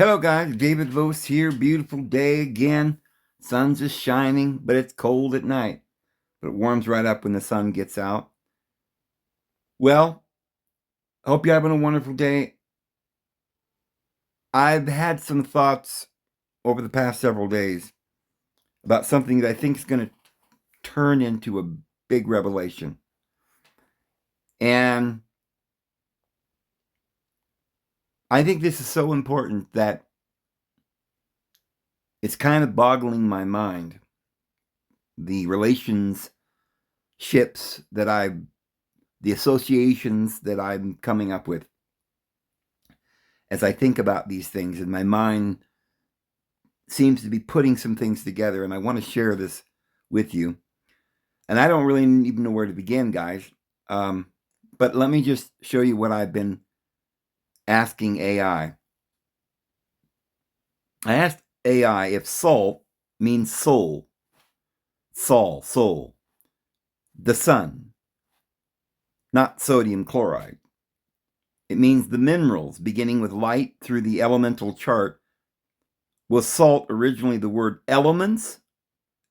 Hello, guys. David Lewis here. Beautiful day again. Sun's just shining, but it's cold at night. But it warms right up when the sun gets out. Well, I hope you're having a wonderful day. I've had some thoughts over the past several days about something that I think is going to turn into a big revelation. And I think this is so important that it's kind of boggling my mind. The relationships the associations that I'm coming up with as I think about these things, and my mind seems to be putting some things together, and I want to share this with you. And I don't really even know where to begin, guys. But let me just show you what I've been asking AI. I asked AI if salt means soul, soul, the sun, not sodium chloride. It means the minerals, beginning with light through the elemental chart. Was salt originally the word elements,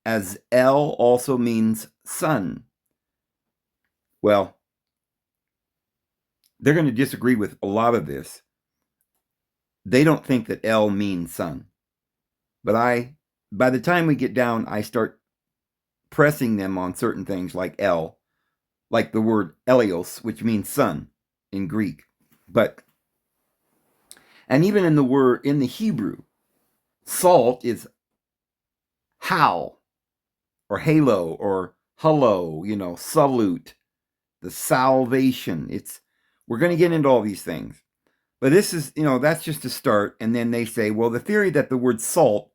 as L also means sun? Well, they're going to disagree with a lot of this. They don't think that L means sun. But by the time we get down, I start pressing them on certain things like L, like the word Elios, which means sun in Greek. And even in the Hebrew, salt is hal or halo or hello, salute, the salvation. We're going to get into all these things. But this is, that's just a start. And then they say, well, the theory that the word salt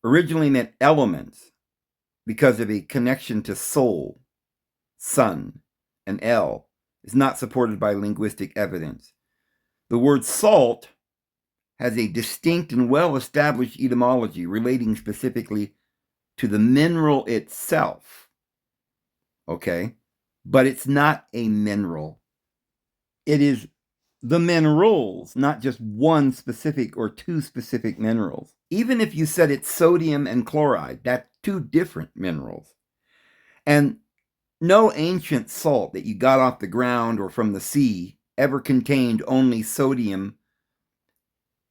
originally meant elements because of a connection to soul, sun, and L is not supported by linguistic evidence. The word salt has a distinct and well-established etymology relating specifically to the mineral itself. Okay? But it's not a mineral. It is the minerals, not just one specific or two specific minerals. Even if you said it's sodium and chloride, that's two different minerals. And no ancient salt that you got off the ground or from the sea ever contained only sodium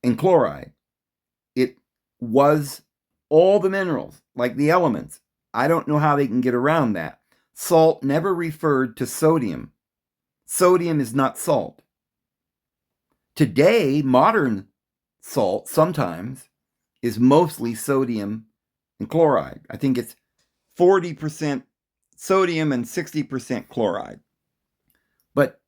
and chloride. It was all the minerals, like the elements. I don't know how they can get around that. Salt never referred to sodium. Sodium is not salt. Today, modern salt sometimes is mostly sodium and chloride. I think it's 40% sodium and 60% chloride. But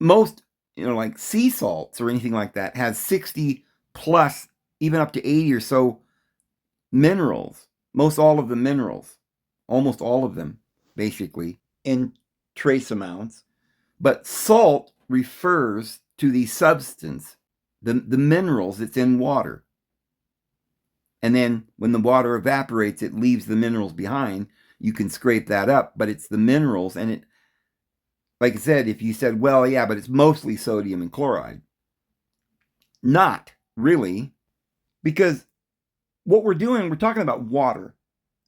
most, like sea salts or anything like that, has 60 plus, even up to 80 or so minerals. Almost all of them, basically, in trace amounts. But salt refers to the substance, the minerals that's in water. And then when the water evaporates, it leaves the minerals behind. You can scrape that up, but it's the minerals. And like I said, if you said, well, yeah, but it's mostly sodium and chloride. Not really, because what we're talking about water.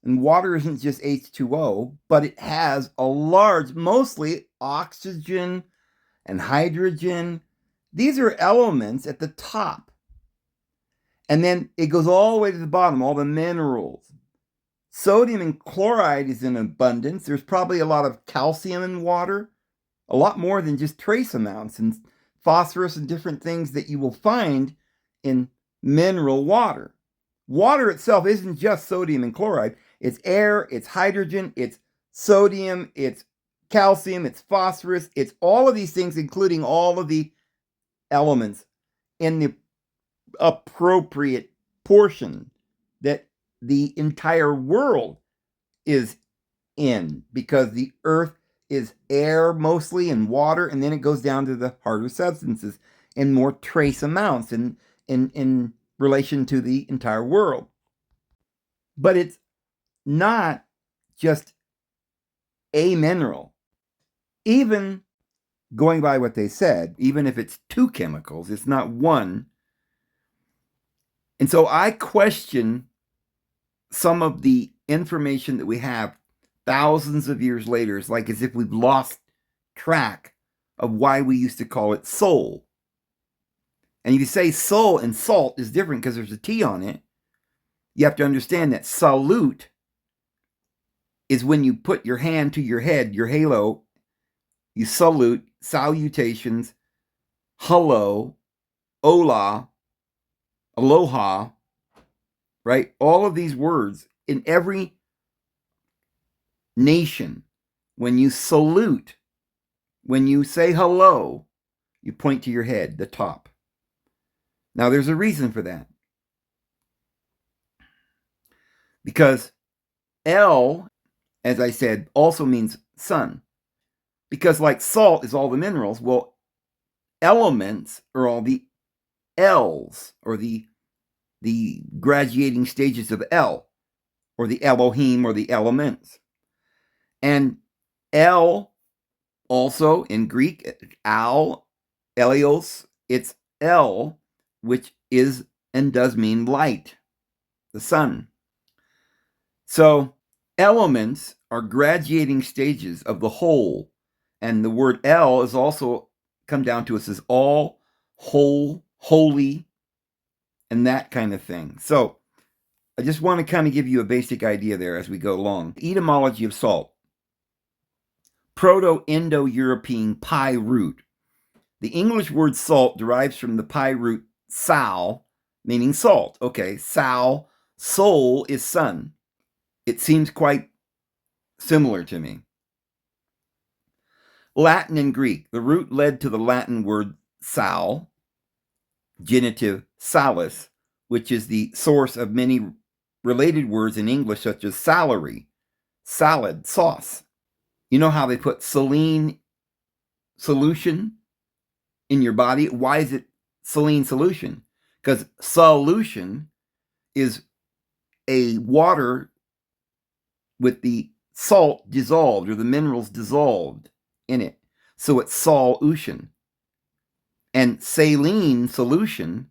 And water isn't just H2O, but it has mostly oxygen and hydrogen. These are elements at the top. And then it goes all the way to the bottom, all the minerals. Sodium and chloride is in abundance. There's probably a lot of calcium in water, a lot more than just trace amounts, and phosphorus and different things that you will find in mineral water. Water itself isn't just sodium and chloride. It's air, it's hydrogen, it's sodium, it's calcium, it's phosphorus, it's all of these things, including all of the elements in the appropriate portion that the entire world is in, because the earth is air mostly and water, and then it goes down to the harder substances in more trace amounts in relation to the entire world. But it's not just a mineral. Even going by what they said, even if it's two chemicals, it's not one. And so I question some of the information that we have thousands of years later. It's like as if we've lost track of why we used to call it soul. And if you say soul and salt is different because there's a T on it, you have to understand that salute is when you put your hand to your head, your halo, you salute, salutations, hello, hola, aloha, right? All of these words in every nation, when you salute, when you say hello, you point to your head, the top. Now, there's a reason for that. Because L, as I said, also means sun. Because like salt is all the minerals, well, elements are all the L's, or the graduating stages of L, or the Elohim, or the elements. And L also in Greek, al, Elios, it's L, which is and does mean light, the sun. So elements are graduating stages of the whole. And the word L is also come down to us as all, whole, holy, and that kind of thing. So I just want to kind of give you a basic idea there as we go along. Etymology of salt. Proto-Indo-European Pi root. The English word salt derives from the Pi root sal, meaning salt. Okay, sal, sol is sun. It seems quite similar to me. Latin and Greek. The root led to the Latin word sal, genitive salus, which is the source of many related words in English, such as salary, salad, sauce. You know how they put saline solution in your body? Why is it saline solution? Because solution is a water with the salt dissolved, or the minerals dissolved in it. So it's solution. And saline solution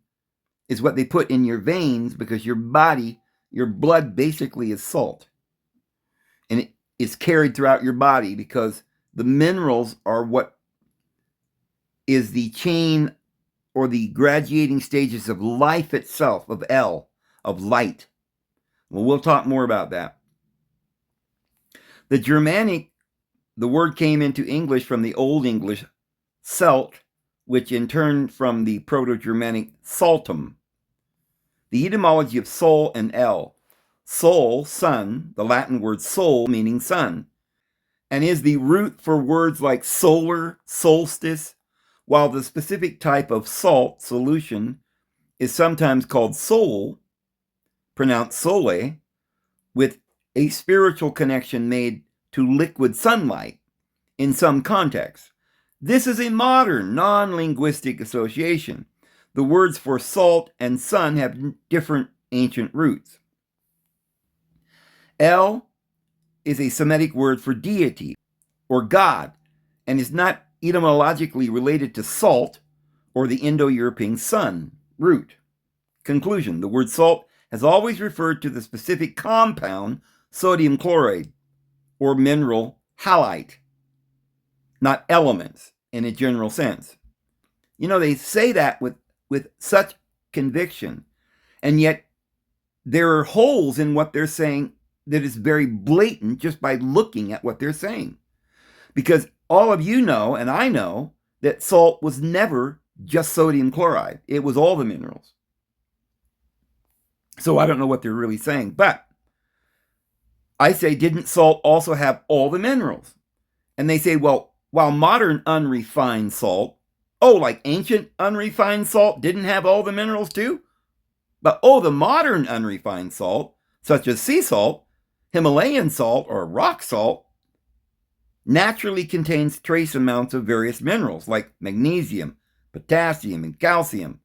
is what they put in your veins, because your body, your blood basically is salt. And it is carried throughout your body because the minerals are what is the chain or the graduating stages of life itself, of L, of light. Well, we'll talk more about that. The Germanic, the word came into English from the Old English Celt, which in turn from the Proto-Germanic saltum. The etymology of sol and L. Sol, sun, the Latin word sol meaning sun, and is the root for words like solar, solstice, while the specific type of salt, solution, is sometimes called sol, pronounced sole, with a spiritual connection made to liquid sunlight in some contexts. This is a modern, non-linguistic association. The words for salt and sun have different ancient roots. El is a Semitic word for deity or God, and is not etymologically related to salt or the Indo-European sun root. Conclusion: the word salt has always referred to the specific compound sodium chloride or mineral halite, not elements in a general sense. You know, they say that with such conviction, and yet there are holes in what they're saying that is very blatant just by looking at what they're saying. Because all of you know, and I know, that salt was never just sodium chloride. It was all the minerals. So I don't know what they're really saying. But I say, didn't salt also have all the minerals? And they say, well, while modern unrefined salt, like ancient unrefined salt didn't have all the minerals too? But the modern unrefined salt, such as sea salt, Himalayan salt, or rock salt, naturally contains trace amounts of various minerals like magnesium, potassium, and calcium.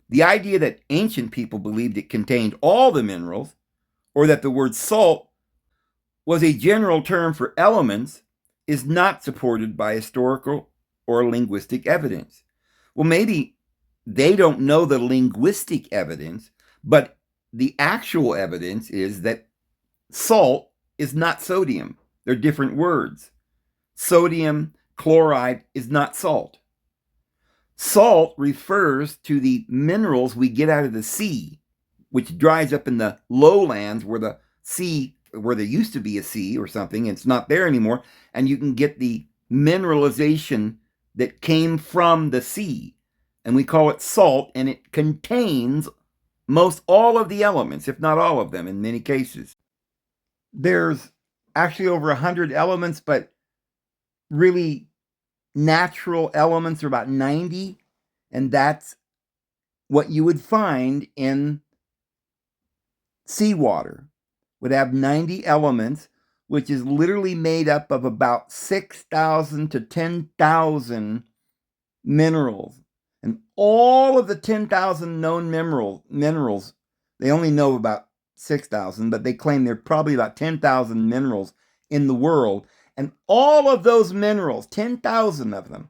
The idea that ancient people believed it contained all the minerals, or that the word salt was a general term for elements, is not supported by historical or linguistic evidence. Well, maybe they don't know the linguistic evidence, But the actual evidence is that salt is not sodium. They're different words. Sodium chloride is not salt. Salt refers to the minerals we get out of the sea, which dries up in the lowlands where the sea, where there used to be a sea or something, and it's not there anymore, and you can get the mineralization that came from the sea. And we call it salt, and it contains most all of the elements, if not all of them in many cases. There's actually over 100 elements, but really natural elements are about 90, and that's what you would find in seawater. Would have 90 elements, which is literally made up of about 6,000 to 10,000 minerals. And all of the 10,000 known minerals, they only know about 6,000, but they claim there are probably about 10,000 minerals in the world. And all of those minerals, 10,000 of them,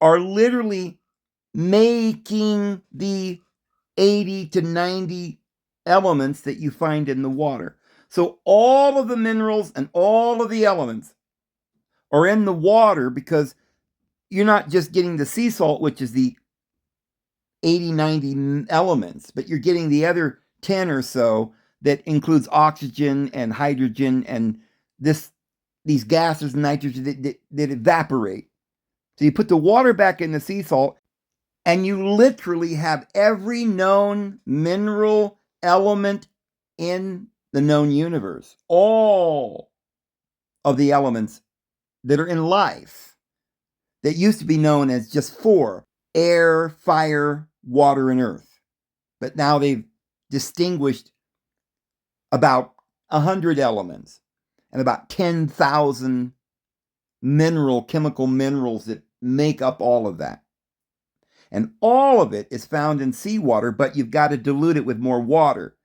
are literally making the 80 to 90 elements that you find in the water. So all of the minerals and all of the elements are in the water, because you're not just getting the sea salt, which is the 80, 90 elements, but you're getting the other 10 or so that includes oxygen and hydrogen and these gases, nitrogen that evaporate. So you put the water back in the sea salt, and you literally have every known mineral element in the known universe. All of the elements that are in life that used to be known as just four: air, fire, water, and earth. But now they've distinguished about 100 elements and about 10,000 chemical minerals that make up all of that. And all of it is found in seawater, but you've got to dilute it with more water,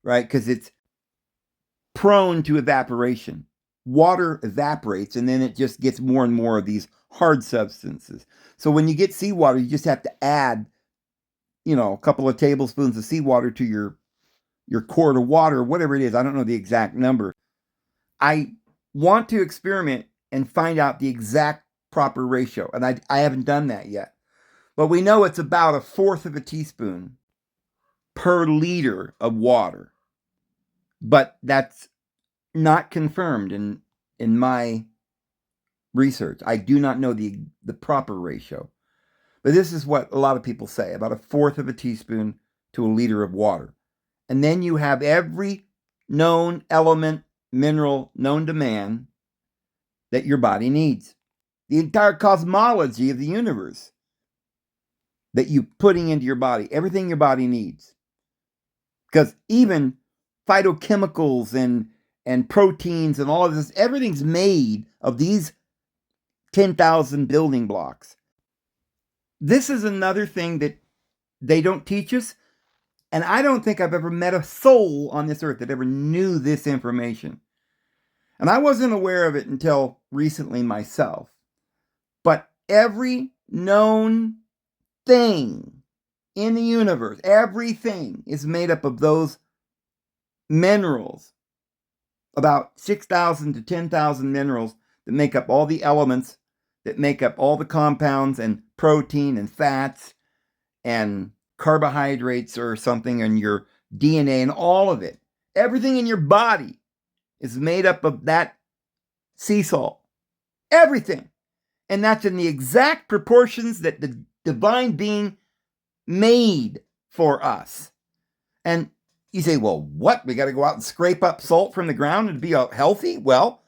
right? Because it's prone to evaporation. Water evaporates, and then it just gets more and more of these hard substances. So when you get seawater, you just have to add, a couple of tablespoons of seawater to your quart of water, whatever it is. I don't know the exact number. I want to experiment and find out the exact proper ratio, and I haven't done that yet. But we know it's about 1/4 of a teaspoon per liter of water. But that's not confirmed in my research. I do not know the proper ratio. But this is what a lot of people say, about 1/4 of a teaspoon to a liter of water. And then you have every known element, mineral known to man that your body needs. The entire cosmology of the universe that you're putting into your body, everything your body needs. Because even phytochemicals and proteins and all of this, everything's made of these 10,000 building blocks. This is another thing that they don't teach us, and I don't think I've ever met a soul on this earth that ever knew this information. And I wasn't aware of it until recently myself. But every known thing in the universe, everything is made up of those minerals. About 6,000 to 10,000 minerals that make up all the elements, that make up all the compounds and protein and fats and carbohydrates or something in your DNA and all of it. Everything in your body is made up of that sea salt. Everything. And that's in the exact proportions that the divine being made for us. And you say, well, what? We got to go out and scrape up salt from the ground and be healthy? Well,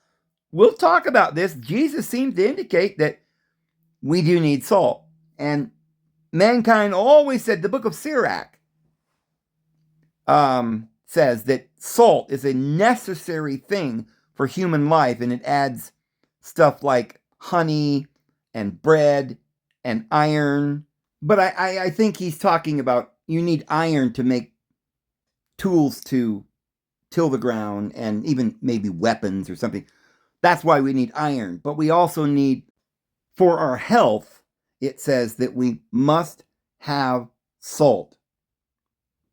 we'll talk about this. Jesus seems to indicate that we do need salt. And mankind always said, the book of Sirach says that salt is a necessary thing for human life, and it adds stuff like honey and bread and iron. But I think he's talking about you need iron to make tools to till the ground and even maybe weapons or something. That's why we need iron. But we also need, for our health, it says that we must have salt.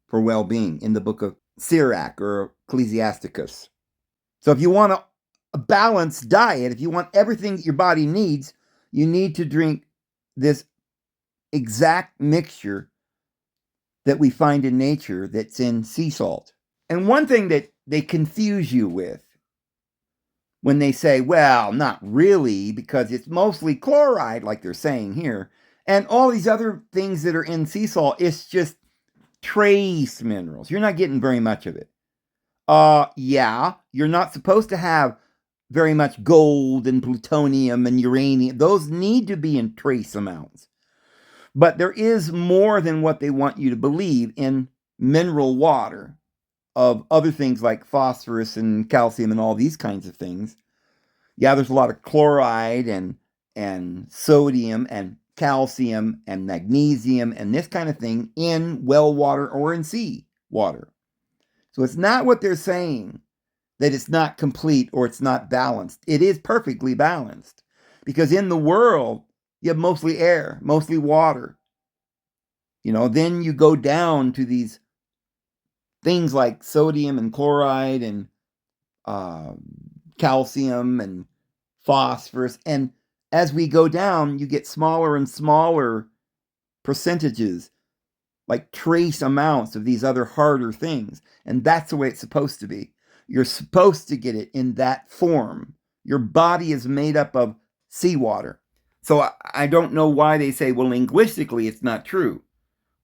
for well-being in the book of Sirach or Ecclesiasticus. So if you want a balanced diet, if you want everything that your body needs, you need to drink this exact mixture that we find in nature that's in sea salt. And one thing that they confuse you with when they say, well, not really, because it's mostly chloride, like they're saying here, and all these other things that are in sea salt, it's just trace minerals. You're not getting very much of it. Yeah, you're not supposed to have very much gold and plutonium and uranium. Those need to be in trace amounts. But there is more than what they want you to believe in mineral water of other things like phosphorus and calcium and all these kinds of things. Yeah, there's a lot of chloride and sodium and calcium and magnesium and this kind of thing in well water or in sea water. So it's not what they're saying that it's not complete or it's not balanced. It is perfectly balanced because in the world, you have mostly air, mostly water. Then you go down to these things like sodium and chloride and calcium and phosphorus. And as we go down, you get smaller and smaller percentages, like trace amounts of these other harder things. And that's the way it's supposed to be. You're supposed to get it in that form. Your body is made up of seawater. So I don't know why they say, well, linguistically, it's not true.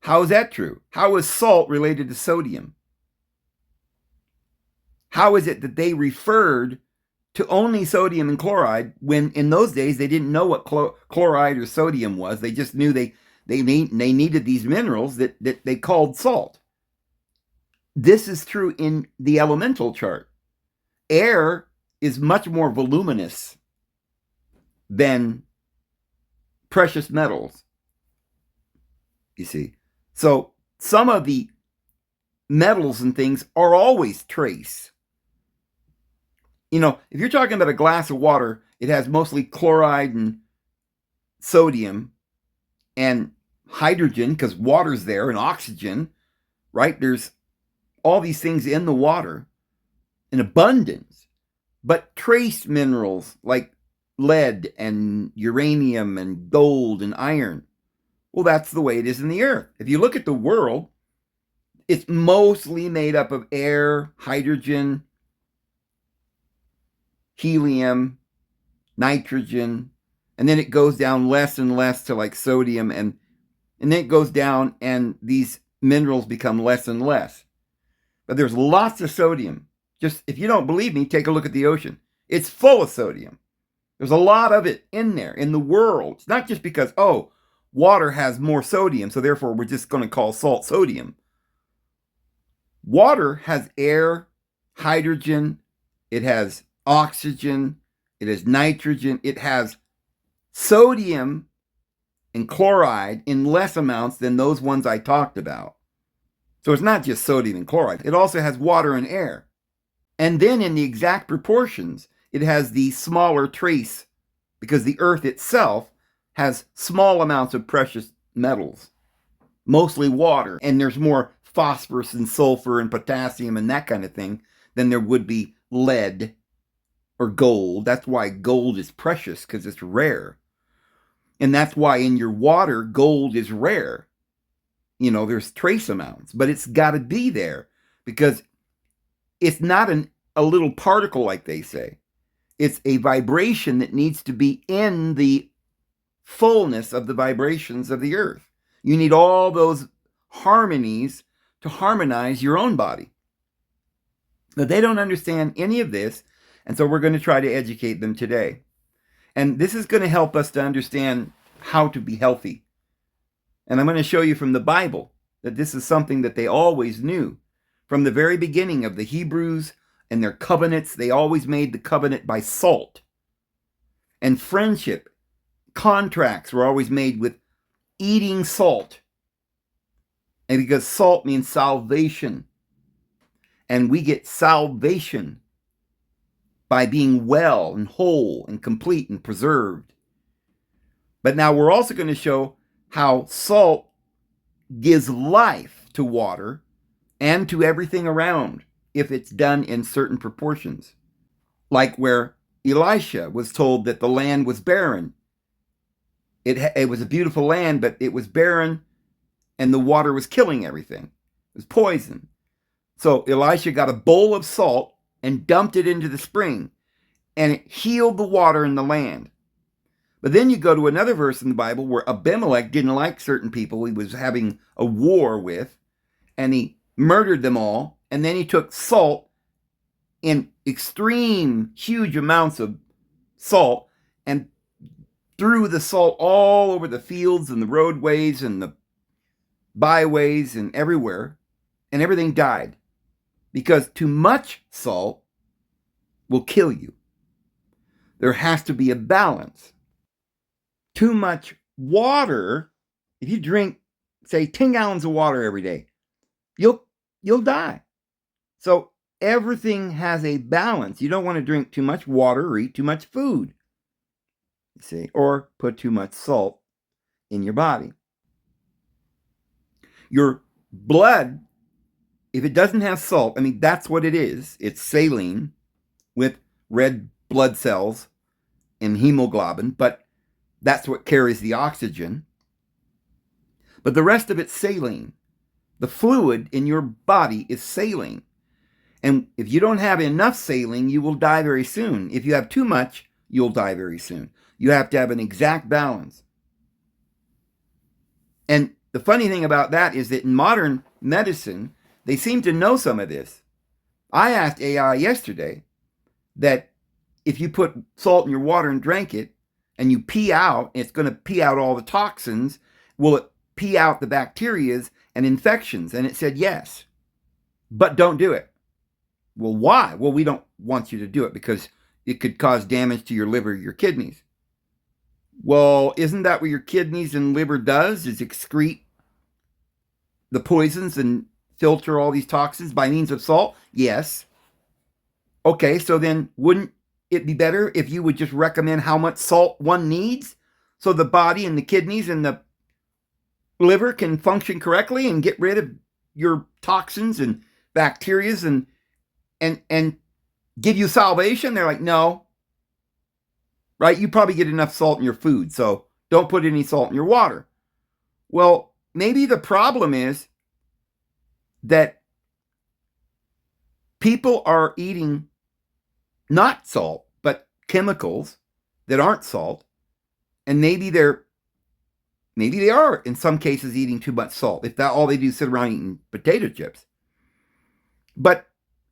How is that true? How is salt related to sodium? How is it that they referred to only sodium and chloride when in those days they didn't know what chloride or sodium was? They just knew they needed these minerals that they called salt. This is true in the elemental chart. Air is much more voluminous than precious metals, you see. So some of the metals and things are always trace. If you're talking about a glass of water, it has mostly chloride and sodium and hydrogen because water's there and oxygen, right? There's all these things in the water in abundance. But trace minerals like lead and uranium and gold and iron, well, that's the way it is in the earth. If you look at the world, it's mostly made up of air, hydrogen, helium, nitrogen, and then it goes down less and less to like sodium, and then it goes down and these minerals become less and less. But there's lots of sodium. Just if you don't believe me, take a look at the ocean. It's full of sodium. There's a lot of it in there, in the world. It's not just because, water has more sodium, so therefore we're just going to call salt sodium. Water has air, hydrogen, it has oxygen, it has nitrogen, it has sodium and chloride in less amounts than those ones I talked about. So it's not just sodium and chloride. It also has water and air. And then in the exact proportions, it has the smaller trace because the earth itself has small amounts of precious metals, mostly water. And there's more phosphorus and sulfur and potassium and that kind of thing than there would be lead or gold. That's why gold is precious, because it's rare. And that's why in your water, gold is rare. There's trace amounts, but it's got to be there because it's not a little particle like they say. It's a vibration that needs to be in the fullness of the vibrations of the earth. You need all those harmonies to harmonize your own body. But they don't understand any of this, and so we're going to try to educate them today. And this is going to help us to understand how to be healthy. And I'm going to show you from the Bible that this is something that they always knew. From the very beginning of the Hebrews and their covenants, they always made the covenant by salt. And friendship, contracts were always made with eating salt. And because salt means salvation. And we get salvation by being well and whole and complete and preserved. But now we're also going to show how salt gives life to water and to everything around if it's done in certain proportions. Like where Elisha was told that the land was barren. It was a beautiful land, but it was barren and the water was killing everything. It was poison. So Elisha got a bowl of salt and dumped it into the spring, and it healed the water in the land. But then you go to another verse in the Bible where Abimelech didn't like certain people he was having a war with, and he murdered them all, and then he took salt in extreme, huge amounts of salt and threw the salt all over the fields and the roadways and the byways and everywhere, and everything died. Because too much salt will kill you. There has to be a balance. Too much water, if you drink, say, 10 gallons of water every day, you'll die. So everything has a balance. You don't want to drink too much water or eat too much food, you see, or put too much salt in your body. Your blood, if it doesn't have salt, I mean, that's what it is. It's saline with red blood cells and hemoglobin, but that's what carries the oxygen. But the rest of it's saline. The fluid in your body is saline. And if you don't have enough saline, you will die very soon. If you have too much, you'll die very soon. You have to have an exact balance. And the funny thing about that is that in modern medicine, they seem to know some of this. I asked AI yesterday that if you put salt in your water and drank it, and you pee out, it's going to pee out all the toxins, will it pee out the bacteria and infections? And it said yes, but don't do it. Well, why? Well, we don't want you to do it because it could cause damage to your liver, your kidneys. Well, isn't that what your kidneys and liver does, is excrete the poisons and filter all these toxins by means of salt? Yes. Okay, so then wouldn't it be better if you would just recommend how much salt one needs so the body and the kidneys and the liver can function correctly and get rid of your toxins and bacteria and give you salvation? They're like, no. Right? You probably get enough salt in your food, so don't put any salt in your water. Well, maybe the problem is that people are eating not salt, but chemicals that aren't salt, and maybe they are in some cases eating too much salt. If that all they do is sit around eating potato chips.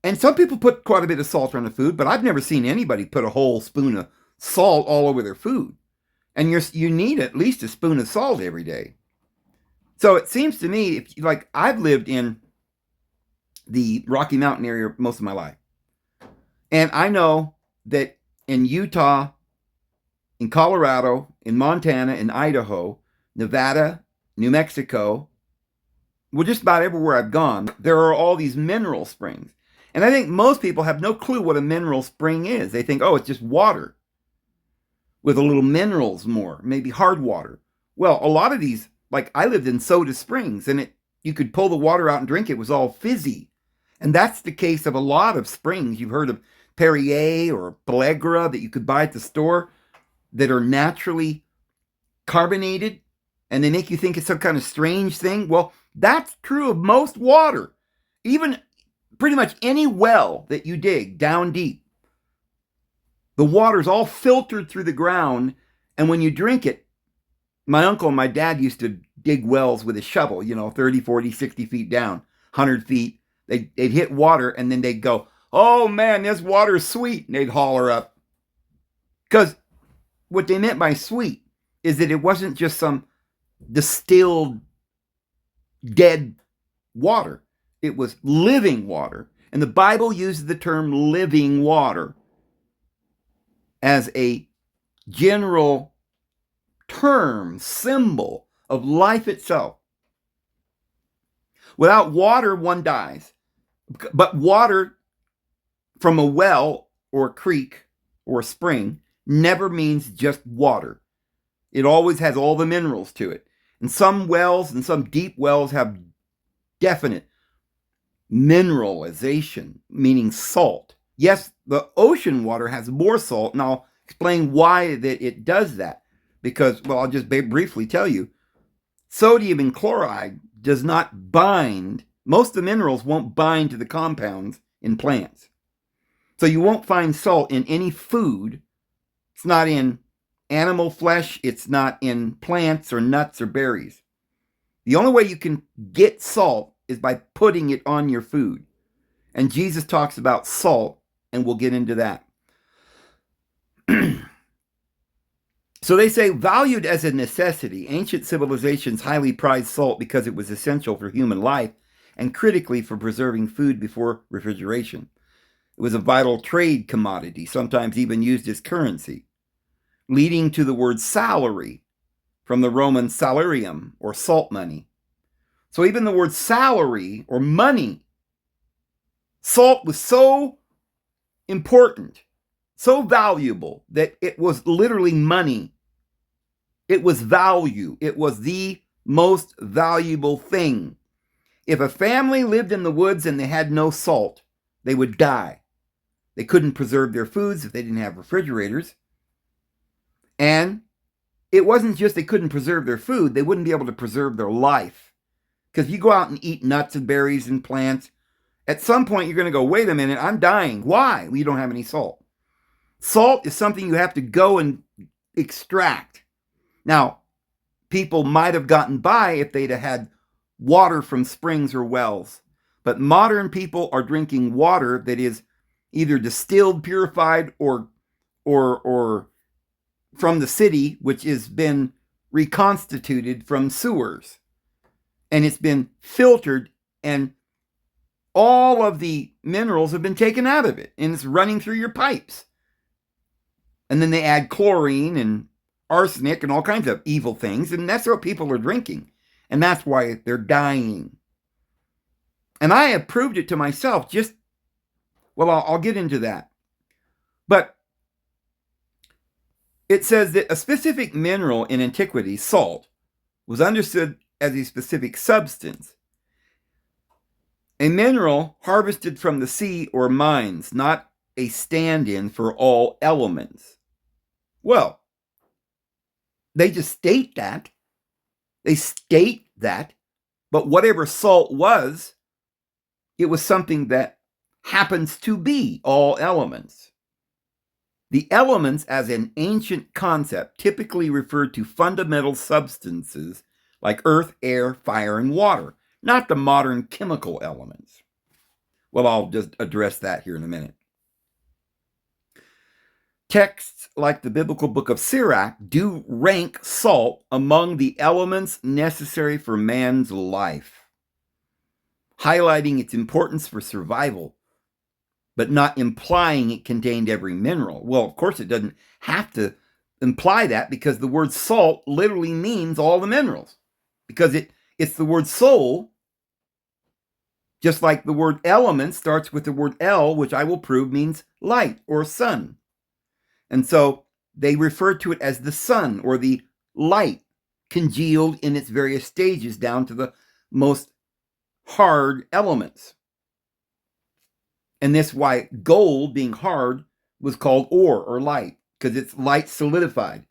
And some people put quite a bit of salt on the food, but I've never seen anybody put a whole spoon of salt all over their food. And you need at least a spoon of salt every day. So it seems to me, I've lived in the Rocky Mountain area most of my life. And I know that in Utah, in Colorado, in Montana, in Idaho, Nevada, New Mexico, well, just about everywhere I've gone, there are all these mineral springs. And I think most people have no clue what a mineral spring is. They think, oh, it's just water with a little minerals more, maybe hard water. Well, a lot of these, like I lived in Soda Springs, and you could pull the water out and drink it. It was all fizzy. And that's the case of a lot of springs. You've heard of Perrier or Pellagra that you could buy at the store that are naturally carbonated, and they make you think it's some kind of strange thing. Well, that's true of most water. Even pretty much any well that you dig down deep, the water's all filtered through the ground, and when you drink it, my uncle and my dad used to dig wells with a shovel, 30, 40, 60 feet down, 100 feet. They'd hit water, and then they'd go, oh man, this water's sweet, and they'd holler up. Because what they meant by sweet is that it wasn't just some distilled dead water. It was living water. And the Bible uses the term living water as a general term, symbol of life itself. Without water, one dies. But water from a well or a creek or a spring never means just water. It always has all the minerals to it. And some wells and some deep wells have definite mineralization, meaning salt. Yes, the ocean water has more salt, and I'll explain why that it does that. Because, well, I'll just briefly tell you, sodium and chloride does not bind. Most of the minerals won't bind to the compounds in plants. So you won't find salt in any food. It's not in animal flesh. It's not in plants or nuts or berries. The only way you can get salt is by putting it on your food. And Jesus talks about salt, and we'll get into that. So they say, valued as a necessity, ancient civilizations highly prized salt because it was essential for human life and critically for preserving food before refrigeration. It was a vital trade commodity, sometimes even used as currency, leading to the word salary from the Roman salarium, or salt money. So even the word salary or money, salt was so important, so valuable, that it was literally money. It was value. It was the most valuable thing. If a family lived in the woods and they had no salt, they would die. They couldn't preserve their foods if they didn't have refrigerators. And it wasn't just they couldn't preserve their food, they wouldn't be able to preserve their life. Because if you go out and eat nuts and berries and plants, at some point you're going to go, wait a minute, I'm dying. Why? Well, you don't have any salt. Salt is something you have to go and extract. Now, people might have gotten by if they'd have had water from springs or wells. But modern people are drinking water that is either distilled, purified, or from the city, which has been reconstituted from sewers. And it's been filtered, and all of the minerals have been taken out of it, and it's running through your pipes. And then they add chlorine and arsenic and all kinds of evil things, and that's what people are drinking. And that's why they're dying. And I have proved it to myself. I'll get into that. But it says that a specific mineral in antiquity, salt, was understood as a specific substance. A mineral harvested from the sea or mines, not a stand-in for all elements. Well, they just state that. They state that, but whatever salt was, it was something that happens to be all elements. The elements, as an ancient concept, typically referred to fundamental substances like earth, air, fire, and water, not the modern chemical elements. Well, I'll just address that here in a minute. Texts like the biblical book of Sirach do rank salt among the elements necessary for man's life, highlighting its importance for survival, but not implying it contained every mineral. Well, of course, it doesn't have to imply that, because the word salt literally means all the minerals, because it's the word soul, just like the word element starts with the word El, which I will prove means light or sun. And so they refer to it as the sun, or the light, congealed in its various stages down to the most hard elements. And that's why gold, being hard, was called ore or light, because it's light solidified.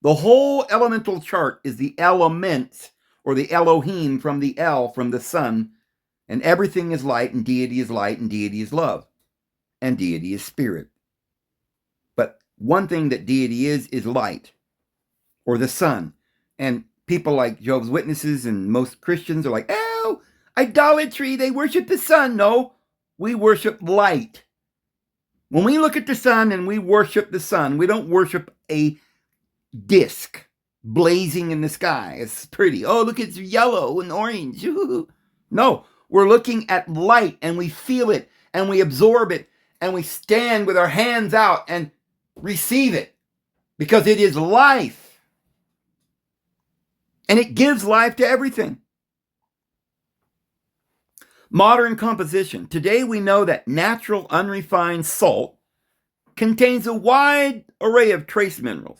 The whole elemental chart is the elements, or the Elohim, from the El, from the sun, and everything is light, and deity is light, and deity is love, and deity is spirit. But one thing that deity is light, or the sun. And people like Jehovah's Witnesses and most Christians are like, oh, idolatry, they worship the sun. No, we worship light. When we look at the sun and we worship the sun, we don't worship a disc blazing in the sky. It's pretty. Oh, look, it's yellow and orange. No, we're looking at light, and we feel it, and we absorb it, and we stand with our hands out and receive it, because it is life. And it gives life to everything. Modern composition. Today we know that natural unrefined salt contains a wide array of trace minerals.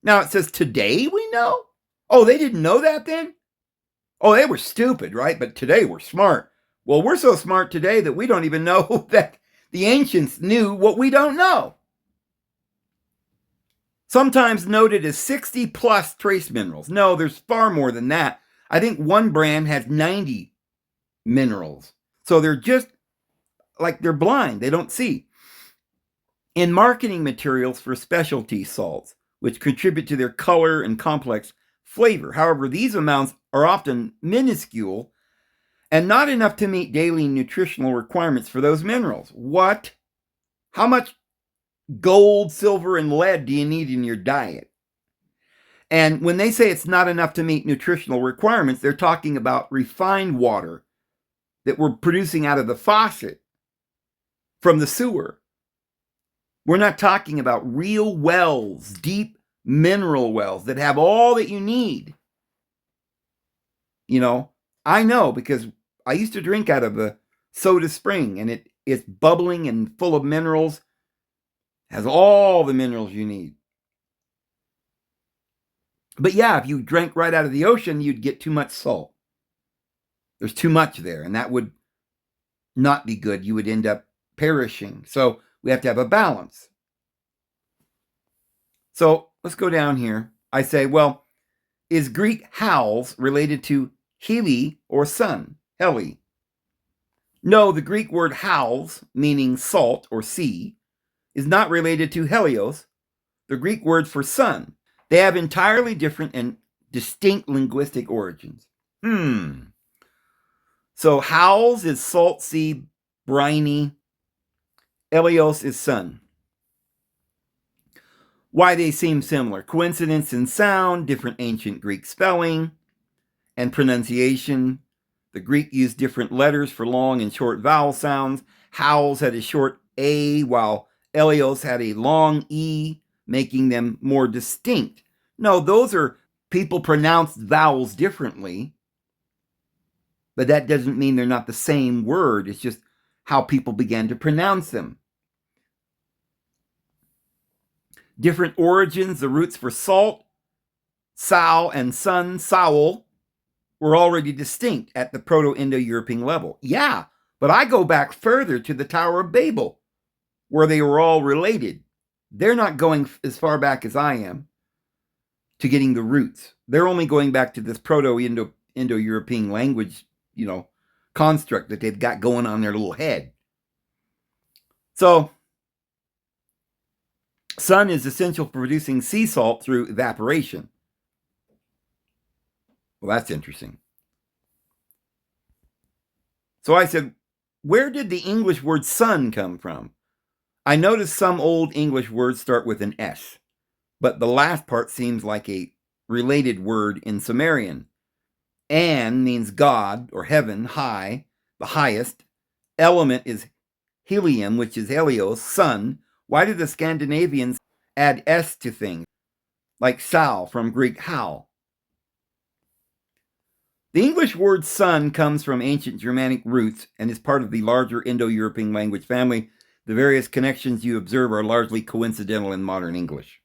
Now it says today we know? Oh, they didn't know that then? Oh, they were stupid, right? But today we're smart. Well, we're so smart today that we don't even know that the ancients knew what we don't know. Sometimes noted as 60 plus trace minerals. No, there's far more than that. I think one brand has 90 minerals. So they're just like they're blind, they don't see. In marketing materials for specialty salts, which contribute to their color and complex flavor. However, these amounts are often minuscule and not enough to meet daily nutritional requirements for those minerals. What? How much gold, silver, and lead do you need in your diet? And when they say it's not enough to meet nutritional requirements, they're talking about refined water that we're producing out of the faucet from the sewer. We're not talking about real wells, deep mineral wells that have all that you need. You know, I know because I used to drink out of a soda spring, and it's bubbling and full of minerals, has all the minerals you need. But yeah, if you drank right out of the ocean, you'd get too much salt. There's too much there, and that would not be good. You would end up perishing. So we have to have a balance. So let's go down here. I say, well, is Greek hals related to Heli or sun? Heli. No, the Greek word hals, meaning salt or sea, is not related to Helios, the Greek word for sun. They have entirely different and distinct linguistic origins. So hals is salt sea, briny. Helios is sun. Why they seem similar. Coincidence in sound, different ancient Greek spelling and pronunciation. The Greek used different letters for long and short vowel sounds. Hals had a short A, while Helios had a long E, making them more distinct. No, those are people pronounced vowels differently, but that doesn't mean they're not the same word. It's just how people began to pronounce them. Different origins, the roots for salt, sal, and sun, saul, were already distinct at the Proto-Indo-European level. Yeah, but I go back further to the Tower of Babel, where they were all related. They're not going as far back as I am to getting the roots. They're only going back to this Proto-Indo-European language, construct that they've got going on their little head. So, sun is essential for producing sea salt through evaporation. Well, that's interesting. So I said, where did the English word sun come from? I noticed some old English words start with an S, but the last part seems like a related word in Sumerian. An means God or heaven, high, the highest. Element is helium, which is Helios, sun. Why did the Scandinavians add S to things? Like sal from Greek hal. The English word sun comes from ancient Germanic roots and is part of the larger Indo-European language family. The various connections you observe are largely coincidental in modern English.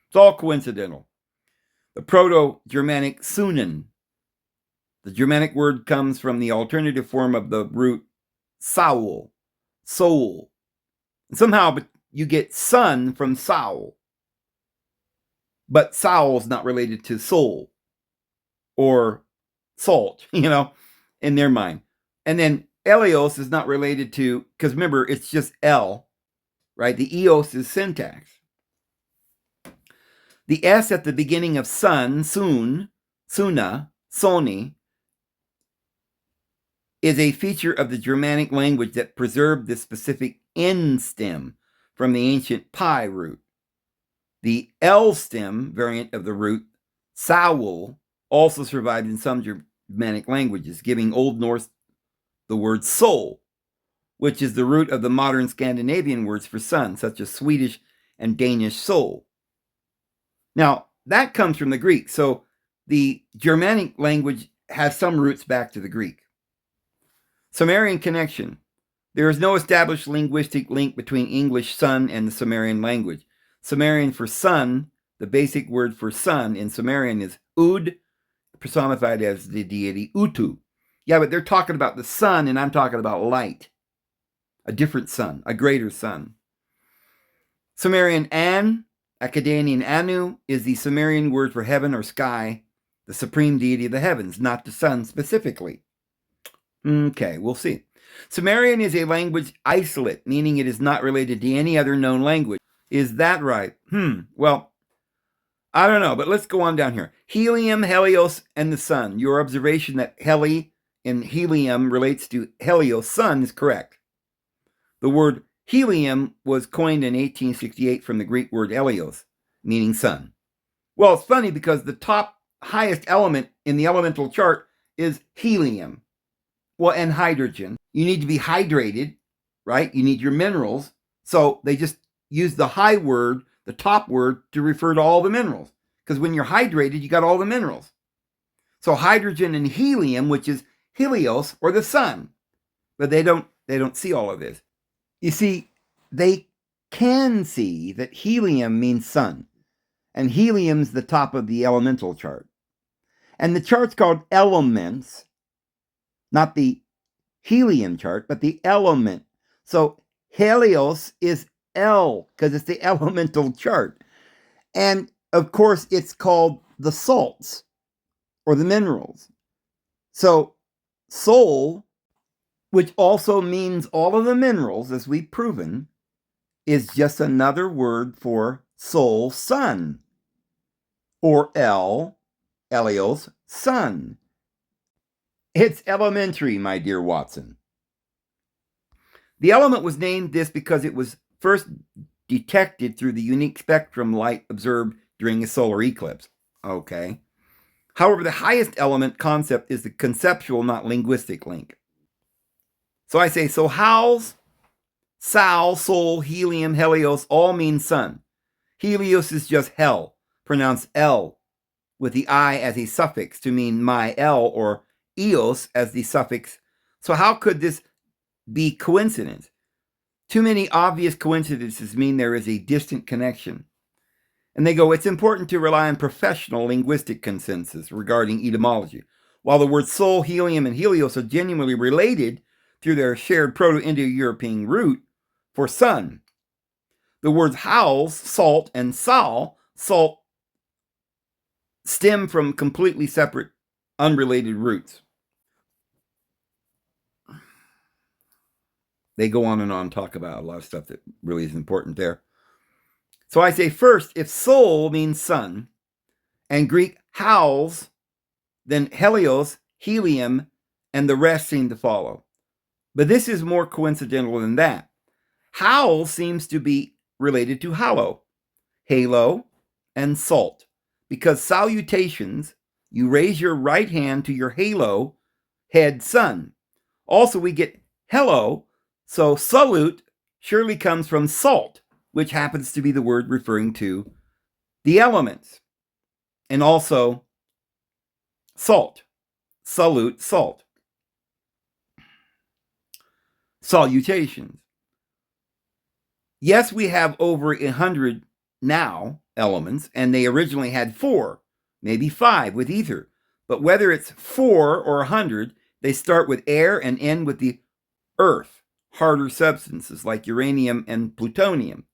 It's all coincidental. The Proto-Germanic sunen. The Germanic word comes from the alternative form of the root saul, soul. And somehow you get sun from saul. But saul is not related to soul or salt, in their mind. And then Helios is not related to, because remember, it's just L, right? The Eos is syntax. The S at the beginning of sun, sun, suna, soni, is a feature of the Germanic language that preserved the specific N stem from the ancient pi root. The L stem variant of the root, saul, also survived in some Germanic languages, giving Old Norse the word soul, which is the root of the modern Scandinavian words for sun, such as Swedish and Danish sol. Now, that comes from the Greek, so the Germanic language has some roots back to the Greek. Sumerian connection. There is no established linguistic link between English sun and the Sumerian language. Sumerian for sun, the basic word for sun in Sumerian is Ud, personified as the deity Utu. Yeah, but they're talking about the sun, and I'm talking about light. A different sun, a greater sun. Sumerian An, Akkadian Anu, is the Sumerian word for heaven or sky, the supreme deity of the heavens, not the sun specifically. Okay, we'll see. Sumerian is a language isolate, meaning it is not related to any other known language. Is that right? Well, I don't know, but let's go on down here. Helium, Helios, and the sun. Your observation that heli in helium relates to Helios, sun, is correct. The word helium was coined in 1868 from the Greek word helios, meaning sun. Well, it's funny because the top highest element in the elemental chart is helium. Well, and hydrogen. You need to be hydrated, right? You need your minerals. So they just use the high word, the top word, to refer to all the minerals. Because when you're hydrated, you got all the minerals. So hydrogen and helium, which is Helios, or the sun. But they don't see all of this. You see, they can see that helium means sun. And helium's the top of the elemental chart. And the chart's called elements, not the helium chart, but the element. So Helios is L, because it's the elemental chart. And of course, it's called the salts, or the minerals. So Sol, which also means all of the minerals, as we've proven, is just another word for Sol, sun, or El, Helios, sun. It's elementary, my dear Watson. The element was named this because it was first detected through the unique spectrum light observed during a solar eclipse. Okay. However, the highest element concept is the conceptual, not linguistic link. So I say, so Howls, Sal, Sol, Helium, Helios all mean sun. Helios is just hell, pronounced L, with the I as a suffix to mean my L, or Eos as the suffix. So how could this be coincidence? Too many obvious coincidences mean there is a distant connection. And they go, it's important to rely on professional linguistic consensus regarding etymology. While the words Sol, Helium, and Helios are genuinely related through their shared Proto-Indo-European root for sun, the words Howls, salt, and Sal, salt, stem from completely separate, unrelated roots. They go on and talk about a lot of stuff that really is important there. So I say first, if Sol means sun, and Greek howls, then Helios, helium, and the rest seem to follow. But this is more coincidental than that. Howl seems to be related to hallow, halo, and salt, because salutations, you raise your right hand to your halo, head sun. Also, we get hello, so salute surely comes from salt, which happens to be the word referring to the elements. And also salt, salute, salt. Salutations. Yes, we have over 100 now elements, and they originally had 4, maybe 5 with ether. But whether it's 4 or 100, they start with air and end with the earth, harder substances like uranium and plutonium.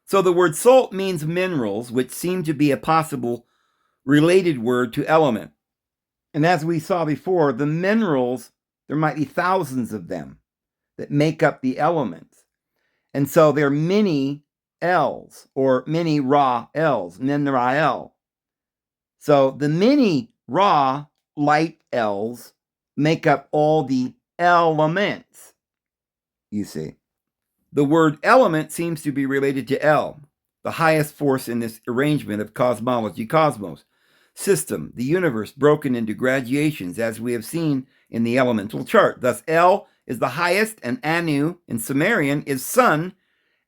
So the word salt means minerals, which seem to be a possible related word to element. And as we saw before, the minerals, there might be thousands of them that make up the elements. And so there are many L's, or many Ra L's, Min-Ra-El. So the many Ra light L's make up all the elements, you see. The word element seems to be related to El, the highest force in this arrangement of cosmology, cosmos, system, the universe broken into gradations, as we have seen in the elemental chart. Thus, El is the highest, and Anu in Sumerian is sun,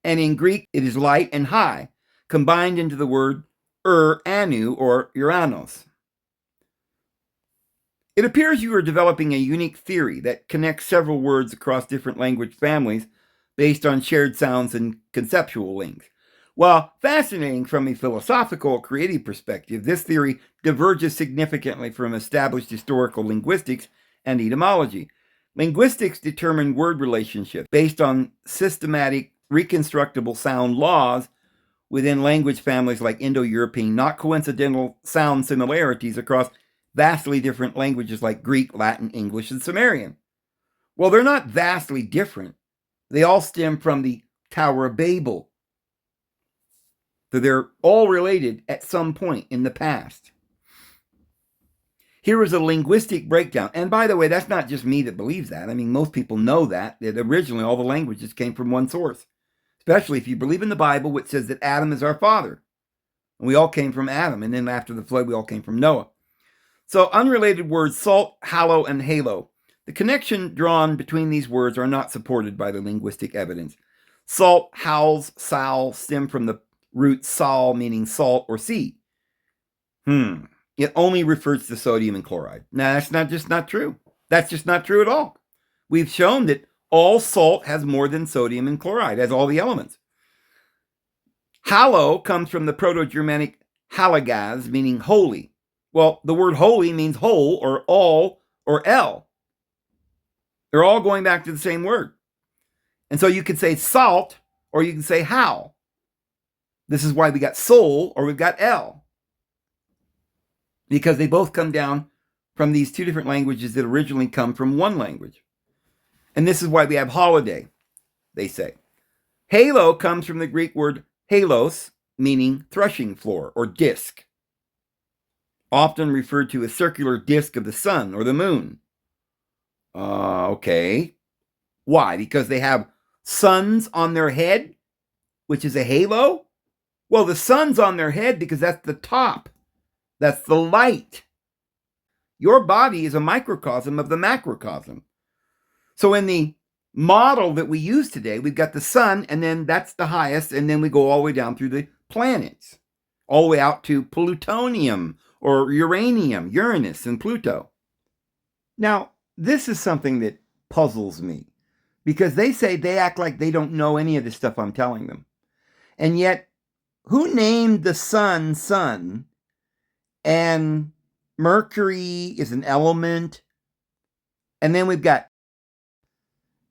and in Greek it is light and high, combined into the word Anu, or Uranos. It appears you are developing a unique theory that connects several words across different language families based on shared sounds and conceptual links. While fascinating from a philosophical, creative perspective, this theory diverges significantly from established historical linguistics and etymology. Linguistics determine word relationships based on systematic, reconstructible sound laws within language families like Indo-European, not coincidental sound similarities across vastly different languages like Greek, Latin, English, and Sumerian. Well, they're not vastly different. They all stem from the Tower of Babel. So they're all related at some point in the past. Here is a linguistic breakdown. And by the way, that's not just me that believes that. I mean, most people know that originally all the languages came from one source, especially if you believe in the Bible, which says that Adam is our father. And we all came from Adam. And then after the flood, we all came from Noah. So unrelated words, salt, hallow, and halo. The connection drawn between these words are not supported by the linguistic evidence. Salt, howls, sal stem from the root sal, meaning salt or sea. It only refers to sodium and chloride. Now, that's not true. That's just not true at all. We've shown that all salt has more than sodium and chloride, has all the elements. Hallow comes from the Proto-Germanic halagaz, meaning holy. Well, the word holy means whole or all or el. They're all going back to the same word. And so you could say salt or you can say how. This is why we got soul or we've got el. Because they both come down from these two different languages that originally come from one language. And this is why we have holiday, they say. Halo comes from the Greek word halos, meaning threshing floor or disc, often referred to as circular disc of the sun or the moon. Okay. Why? Because they have suns on their head, which is a halo? Well, the sun's on their head because that's the top. That's the light. Your body is a microcosm of the macrocosm. So in the model that we use today, we've got the sun, and then that's the highest, and then we go all the way down through the planets, all the way out to plutonium or uranium, Uranus and Pluto. Now, this is something that puzzles me because they say they act like they don't know any of the stuff I'm telling them. And yet, who named the sun sun? And Mercury is an element. And then we've got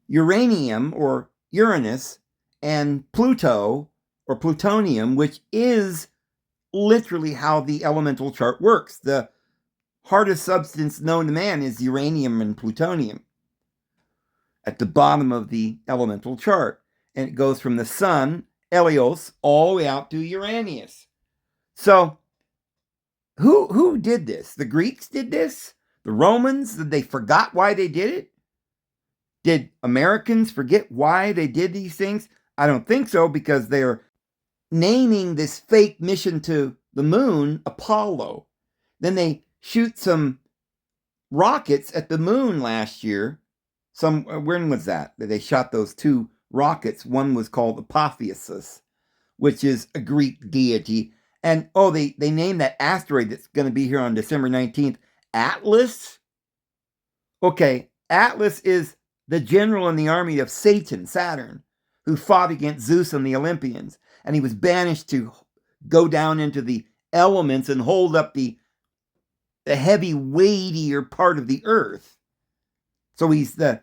uranium or Uranus and Pluto or plutonium, which is literally how the elemental chart works. The hardest substance known to man is uranium and plutonium at the bottom of the elemental chart. And it goes from the sun, Helios, all the way out to Uranus. So, who did this? The Greeks did this? The Romans? Did they forgot why they did it? Did Americans forget why they did these things? I don't think so, because they're naming this fake mission to the moon Apollo. Then they shoot some rockets at the moon last year. When was that? They shot those two rockets. One was called Apotheosis, which is a Greek deity. And, they named that asteroid that's going to be here on December 19th, Atlas. Okay, Atlas is the general in the army of Satan, Saturn, who fought against Zeus and the Olympians. And he was banished to go down into the elements and hold up the heavy, weightier part of the earth. So he's the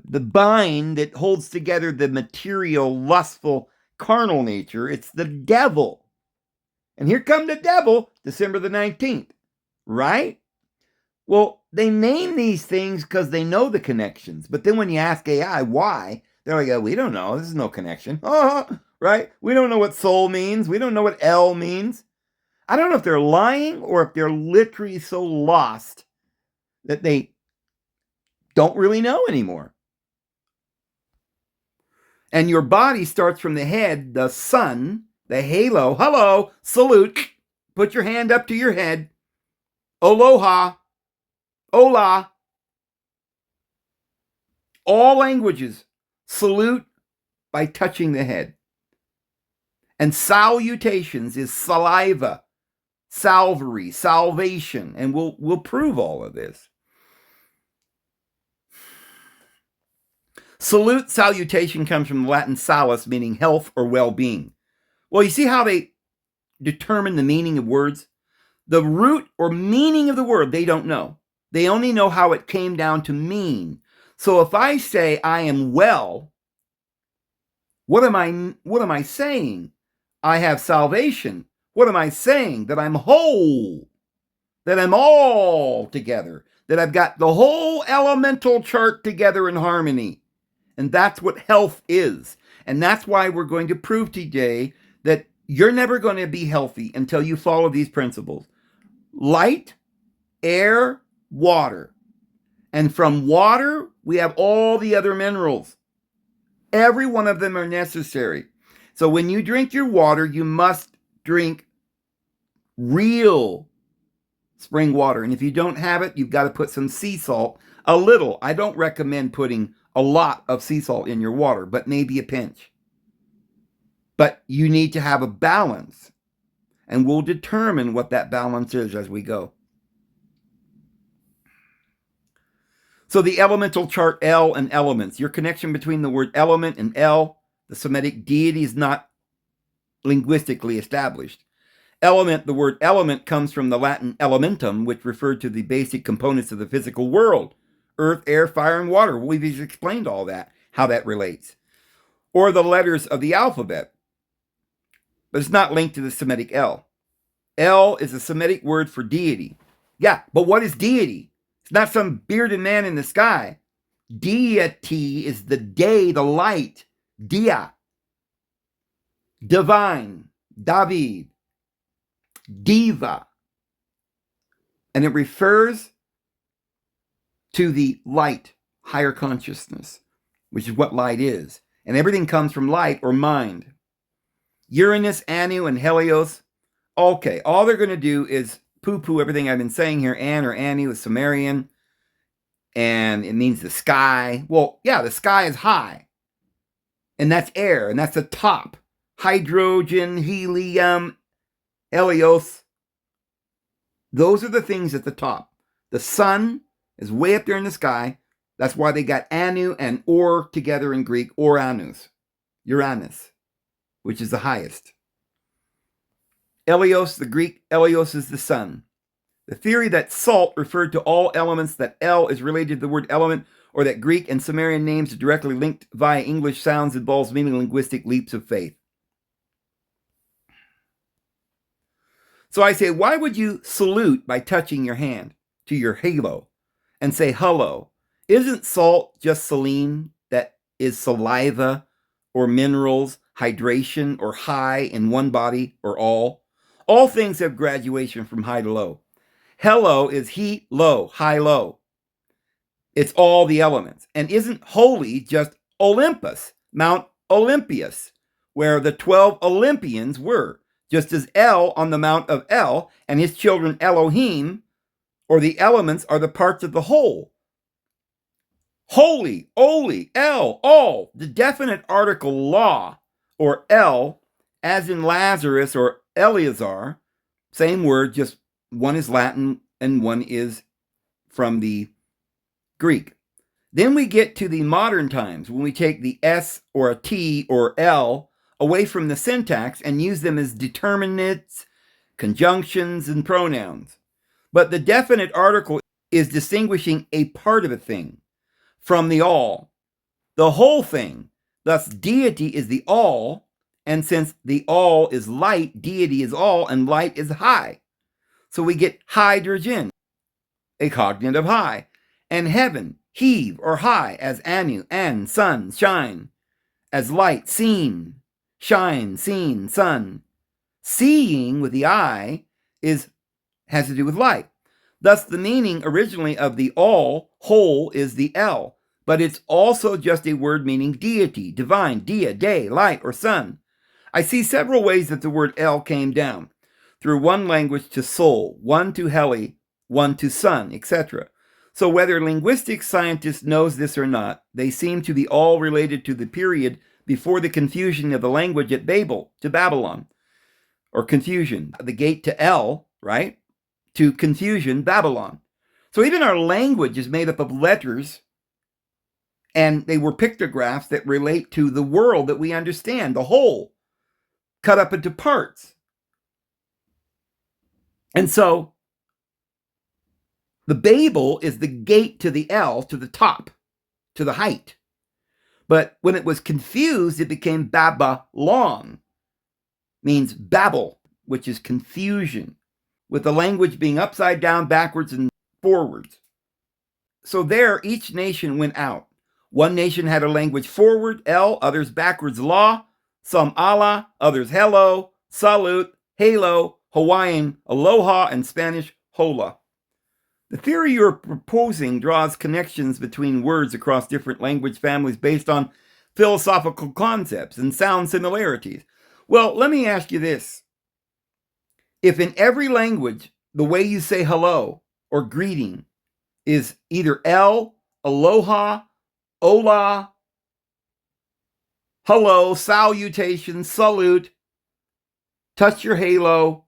bind that holds together the material, lustful, carnal nature. It's the devil. And here come the devil, December the 19th, right? Well, they name these things because they know the connections. But then when you ask AI why, they're like, we don't know. There's no connection. Right? We don't know what soul means. We don't know what L means. I don't know if they're lying or if they're literally so lost that they don't really know anymore. And your body starts from the head, the sun, the halo. Hello, salute. Put your hand up to your head. Aloha. Hola. All languages salute by touching the head. And salutations is saliva, salvary, salvation. And we'll prove all of this. Salute, salutation comes from the Latin salus, meaning health or well-being. Well, you see how they determine the meaning of words? The root or meaning of the word, they don't know. They only know how it came down to mean. So if I say I am well, what am I saying? I have salvation. What am I saying? That I'm whole, that I'm all together, that I've got the whole elemental chart together in harmony. And that's what health is. And that's why we're going to prove today that you're never going to be healthy until you follow these principles. Light, air, water. And from water, we have all the other minerals. Every one of them are necessary. So when you drink your water, you must drink real spring water. And if you don't have it, you've got to put some sea salt, a little. I don't recommend putting a lot of sea salt in your water, but maybe a pinch. But you need to have a balance, and we'll determine what that balance is as we go. So the elemental chart, El and elements. Your connection between the word element and El, the Semitic deity, is not linguistically established. Element, the word element comes from the Latin elementum, which referred to the basic components of the physical world. Earth, air, fire, and water. We've explained all that, how that relates. Or the letters of the alphabet. But it's not linked to the Semitic El. El is a Semitic word for deity. Yeah, but what is deity? It's not some bearded man in the sky. Deity is the day, the light. Dia. Divine. David. Diva. And it refers to the light, higher consciousness, which is what light is. And everything comes from light or mind. Uranus, Anu, and Helios. Okay, all they're going to do is poo-poo everything I've been saying here. An or Anu is Sumerian, and it means the sky. Well, yeah, the sky is high, and that's air, and that's the top. Hydrogen, helium, Helios. Those are the things at the top. The sun is way up there in the sky. That's why they got Anu and Or together in Greek, Uranus, which is the highest. Helios, the Greek Helios is the sun. The theory that salt referred to all elements, that El is related to the word element, or that Greek and Sumerian names are directly linked via English sounds involves many linguistic leaps of faith. So I say, why would you salute by touching your hand to your halo and say hello? Isn't salt just saline, that is saliva or minerals, hydration or high in one body or all? All things have graduation from high to low. Hello is heat, low, high, low. It's all the elements. And isn't holy just Olympus, Mount Olympius, where the 12 Olympians were, just as El on the Mount of El and his children Elohim, or the elements, are the parts of the whole. Holy, Oli, El, all, the definite article law, or El, as in Lazarus or Eleazar, same word, just one is Latin and one is from the Greek. Then we get to the modern times when we take the S or a T or L away from the syntax and use them as determinants, conjunctions, and pronouns. But the definite article is distinguishing a part of a thing from the all, the whole thing. Thus, deity is the all, and since the all is light, deity is all, and light is high. So we get hydrogen, a cognate of high, and heaven, heave or high, as Anu, An, sun, shine, as light, seen, shine, seen, sun. Seeing with the eye has to do with light. Thus, the meaning originally of the all, whole, is the El, but it's also just a word meaning deity, divine, dia, day, light, or sun. I see several ways that the word El came down, through one language to soul, one to heli, one to sun, etc. So whether linguistic scientists knows this or not, they seem to be all related to the period before the confusion of the language at Babel to Babylon, or confusion, the gate to El, right, to confusion, Babylon. So even our language is made up of letters, and they were pictographs that relate to the world that we understand, the whole, cut up into parts. And so The Babel is the gate to the L, to the top, to the height. But when it was confused, it became Babylon, means Babel, which is confusion, with the language being upside down, backwards, and forwards. So there, each nation went out. One nation had a language forward, L, others backwards, La, some Allah, others hello, salute, halo, Hawaiian, aloha, and Spanish, hola. The theory you're proposing draws connections between words across different language families based on philosophical concepts and sound similarities. Well, let me ask you this. If in every language, the way you say hello or greeting is either L, aloha, hola, hello, salutation, salute, touch your halo,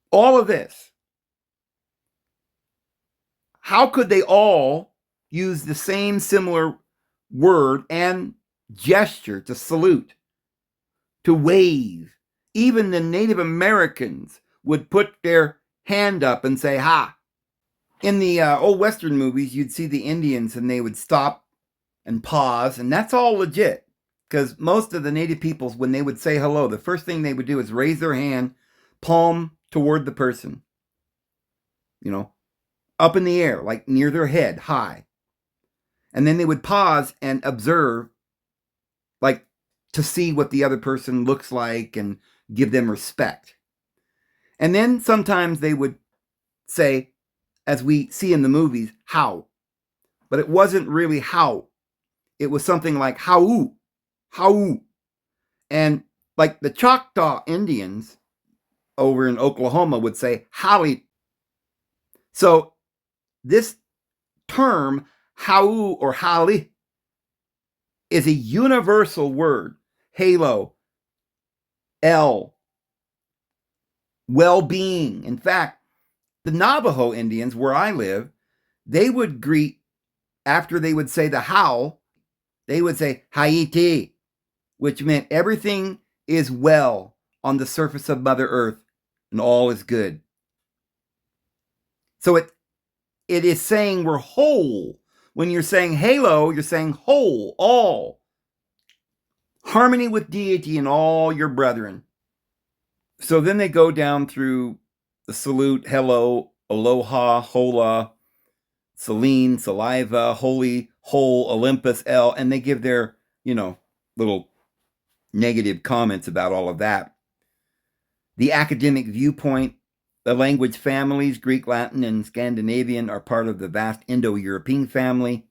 all of this, how could they all use the same similar word and gesture to salute, to wave? Even the Native Americans would put their hand up and say, ha. In the old Western movies, you'd see the Indians and they would stop and pause, and that's all legit. Because most of the Native peoples, when they would say hello, the first thing they would do is raise their hand, palm toward the person. Up in the air, like near their head, high. And then they would pause and observe, like to see what the other person looks like and give them respect. And then sometimes they would say, as we see in the movies, how. But it wasn't really how. It was something like how. And like the Choctaw Indians over in Oklahoma would say howdy. So this term, how or hali, is a universal word. Halo, L, well-being. In fact, the Navajo Indians, where I live, they would greet, after they would say the how, they would say Haiti, which meant everything is well on the surface of Mother Earth and all is good. So it is saying we're whole. When you're saying halo, you're saying whole, all. Harmony with deity and all your brethren. So then they go down through the salute, hello, aloha, hola, Selene, saliva, holy, whole, Olympus, L, and they give their, little negative comments about all of that. The academic viewpoint, the language families, Greek, Latin, and Scandinavian, are part of the vast Indo-European family.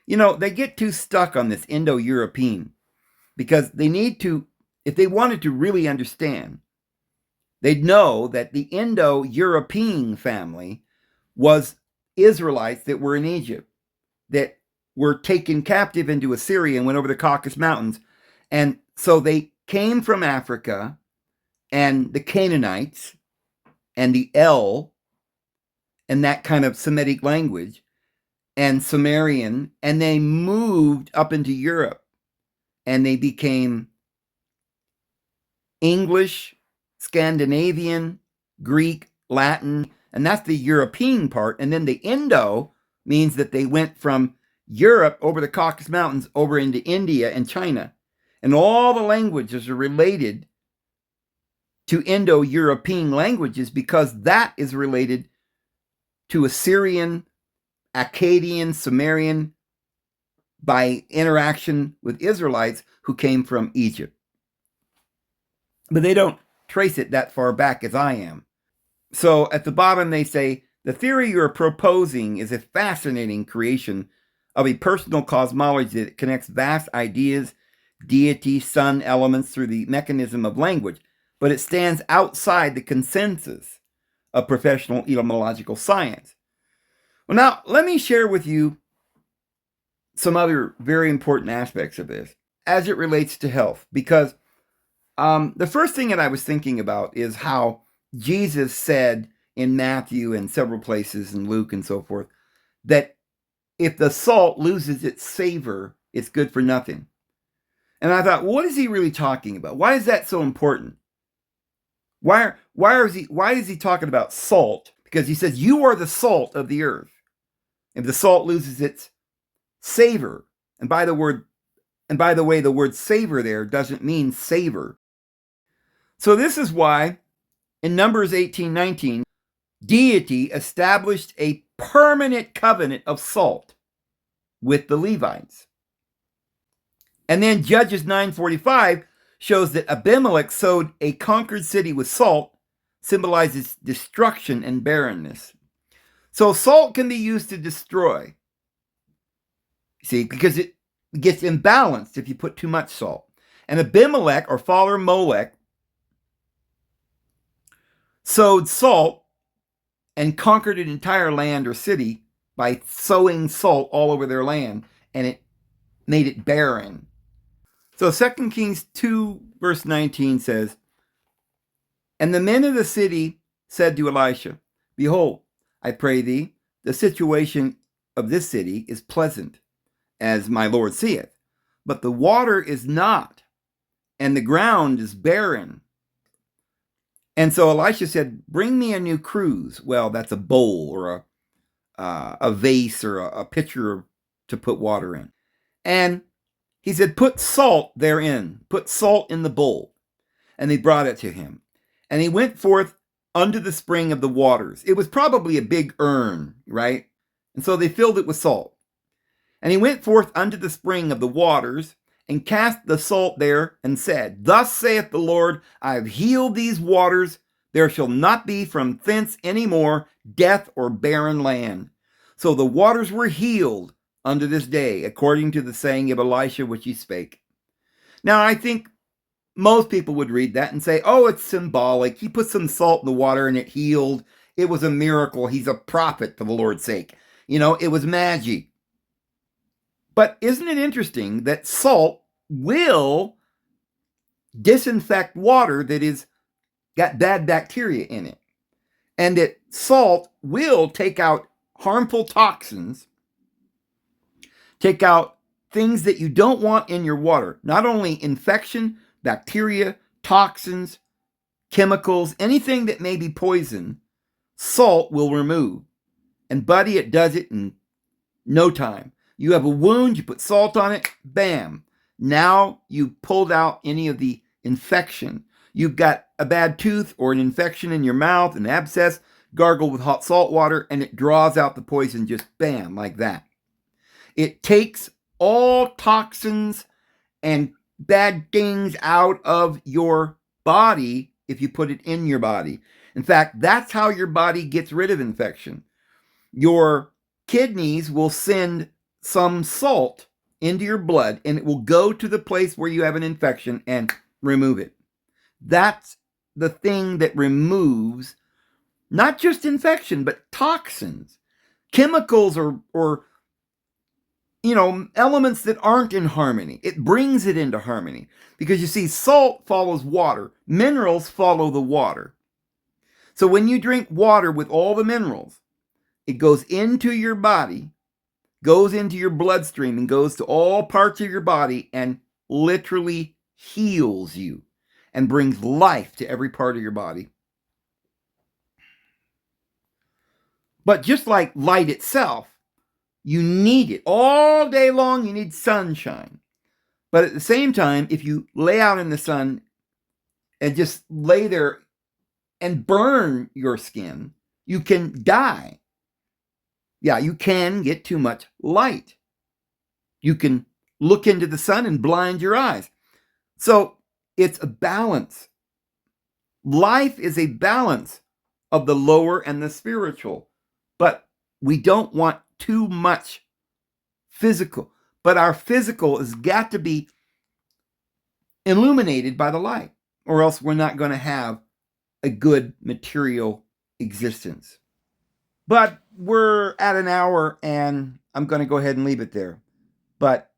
They get too stuck on this Indo-European because they need to, if they wanted to really understand, they'd know that the Indo-European family was Israelites that were in Egypt, that were taken captive into Assyria and went over the Caucasus Mountains. And so they came from Africa, and the Canaanites and the El and that kind of Semitic language and Sumerian, and they moved up into Europe and they became English, Scandinavian, Greek, Latin, and that's the European part. And then the Indo means that they went from Europe over the Caucasus Mountains over into India and China. And all the languages are related to Indo-European languages because that is related to Assyrian, Akkadian, Sumerian by interaction with Israelites who came from Egypt. But they don't trace it that far back as I am. So at the bottom they say, the theory you're proposing is a fascinating creation of a personal cosmology that connects vast ideas, deity, sun elements through the mechanism of language, but it stands outside the consensus of professional etymological science. Well, now, let me share with you some other very important aspects of this as it relates to health, because the first thing that I was thinking about is how Jesus said in Matthew and several places in Luke and so forth, that if the salt loses its savor, it's good for nothing. And I thought, what is he really talking about? Why is that so important? Why is he talking about salt? because he says, you are the salt of the earth. If the salt loses its savor, and by the way, the word savor there doesn't mean savor. So this is why in Numbers 18:19, deity established a permanent covenant of salt with the Levites. And then Judges 9:45 shows that Abimelech sowed a conquered city with salt, symbolizes destruction and barrenness. So salt can be used to destroy. See, because it gets imbalanced if you put too much salt. And Abimelech, or father Molech, sowed salt and conquered an entire land or city by sowing salt all over their land, and it made it barren. So 2 Kings 2 verse 19 says, and the men of the city said to Elisha, behold, I pray thee, the situation of this city is pleasant, as my Lord seeth, but the water is not, and the ground is barren. And so Elisha said, bring me a new cruse. Well, that's a bowl or a vase or a pitcher to put water in. And he said, put salt therein, put salt in the bowl. And they brought it to him. And he went forth unto the spring of the waters. It was probably a big urn, right? And so they filled it with salt. And he went forth unto the spring of the waters, and cast the salt there, and said, thus saith the Lord, I have healed these waters. There shall not be from thence any more death or barren land. So the waters were healed unto this day, according to the saying of Elisha which he spake. Now I think most people would read that and say, oh, it's symbolic. He put some salt in the water and it healed. It was a miracle. He's a prophet, for the Lord's sake. You know, it was magic. But isn't it interesting that salt will disinfect water that is got bad bacteria in it? And that salt will take out harmful toxins, take out things that you don't want in your water. Not only infection, bacteria, toxins, chemicals, anything that may be poison, salt will remove. And buddy, it does it in no time. You have a wound, you put salt on it, bam. Now you pulled out any of the infection. You've got a bad tooth or an infection in your mouth, an abscess, gargle with hot salt water, and it draws out the poison just bam, like that. It takes all toxins and bad things out of your body if you put it in your body. In fact, that's how your body gets rid of infection. Your kidneys will send some salt into your blood, and it will go to the place where you have an infection and remove it. That's the thing that removes not just infection, but toxins, chemicals, or elements that aren't in harmony. It brings it into harmony. Because you see, salt follows water. Minerals follow the water. So when you drink water with all the minerals, it goes into your body, goes into your bloodstream, and goes to all parts of your body and literally heals you and brings life to every part of your body. But just like light itself, you need it all day long. You need sunshine. But at the same time, if you lay out in the sun and just lay there and burn your skin, you can die. Yeah, you can get too much light. You can look into the sun and blind your eyes. So it's a balance. Life is a balance of the lower and the spiritual. But we don't want too much physical. But our physical has got to be illuminated by the light, or else we're not going to have a good material existence. But we're at an hour, and I'm going to go ahead and leave it there. But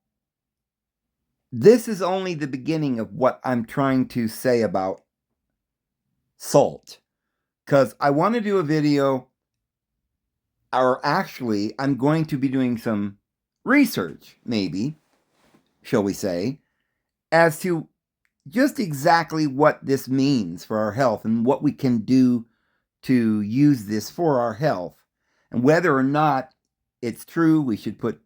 this is only the beginning of what I'm trying to say about salt. Because I want to do a video, or actually, I'm going to be doing some research, maybe, shall we say, as to just exactly what this means for our health and what we can do to use this for our health. And whether or not it's true we should put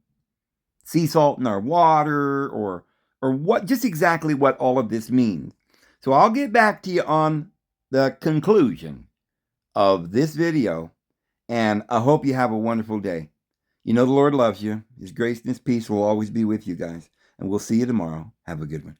sea salt in our water, or what, just exactly what all of this means. So I'll get back to you on the conclusion of this video, and I hope you have a wonderful day. You know the Lord loves you. His grace and His peace will always be with you guys, and we'll see you tomorrow. Have a good one.